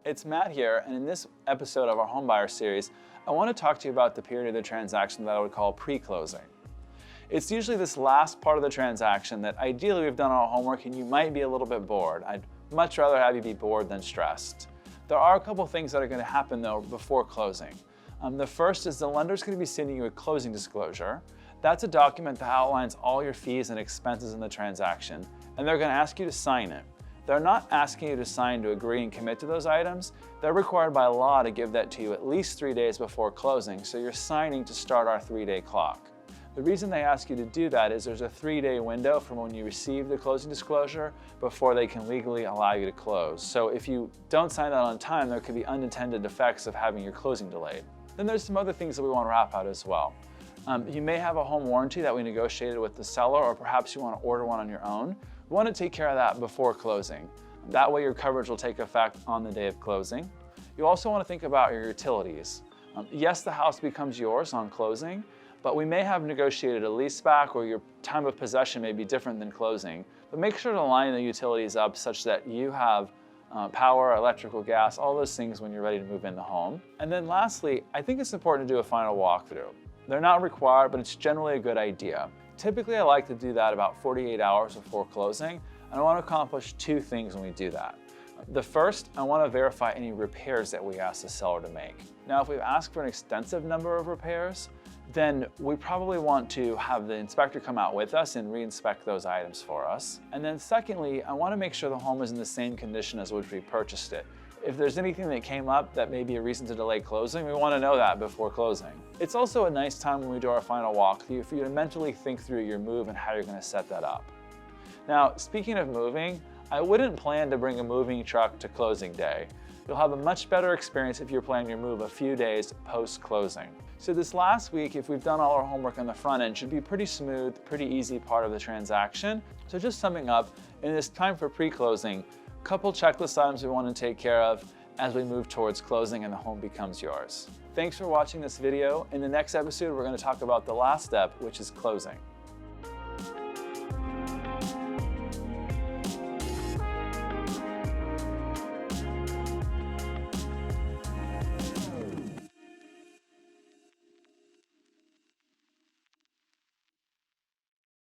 It's Matt here, and in this episode of our Homebuyer series, I want to talk to you about the period of the transaction that I would call pre-closing. It's usually this last part of the transaction that ideally we've done our homework and you might be a little bit bored. I'd much rather have you be bored than stressed. There are a couple things that are going to happen though before closing. The first is the lender's going to be sending you a closing disclosure. That's a document that outlines all your fees and expenses in the transaction, and they're going to ask you to sign it. They're not asking you to sign to agree and commit to those items. They're required by law to give that to you at least 3 days before closing, so you're signing to start our 3-day clock. The reason they ask you to do that is there's a 3-day window from when you receive the closing disclosure before they can legally allow you to close. So if you don't sign that on time, there could be unintended effects of having your closing delayed. Then there's some other things that we want to wrap out as well. You may have a home warranty that we negotiated with the seller, or perhaps you want to order one on your own. We want to take care of that before closing. That way your coverage will take effect on the day of closing. You also want to think about your utilities. Yes, the house becomes yours on closing, but we may have negotiated a lease back or your time of possession may be different than closing. But make sure to line the utilities up such that you have power, electrical, gas, all those things when you're ready to move in the home. And then lastly, I think it's important to do a final walkthrough. They're not required, but it's generally a good idea. Typically, I like to do that about 48 hours before closing, and I want to accomplish 2 things when we do that. The first, I want to verify any repairs that we ask the seller to make. Now, if we've asked for an extensive number of repairs, then we probably want to have the inspector come out with us and re-inspect those items for us. And then secondly, I want to make sure the home is in the same condition as which we purchased it. If there's anything that came up that may be a reason to delay closing, we want to know that before closing. It's also a nice time when we do our final walkthrough for you to mentally think through your move and how you're going to set that up. Now, speaking of moving, I wouldn't plan to bring a moving truck to closing day. You'll have a much better experience if you're planning your move a few days post-closing. So this last week, if we've done all our homework on the front end, should be pretty smooth, pretty easy part of the transaction. So just summing up, in this time for pre-closing, couple checklist items we want to take care of as we move towards closing and the home becomes yours. Thanks for watching this video. In the next episode, we're going to talk about the last step, which is closing.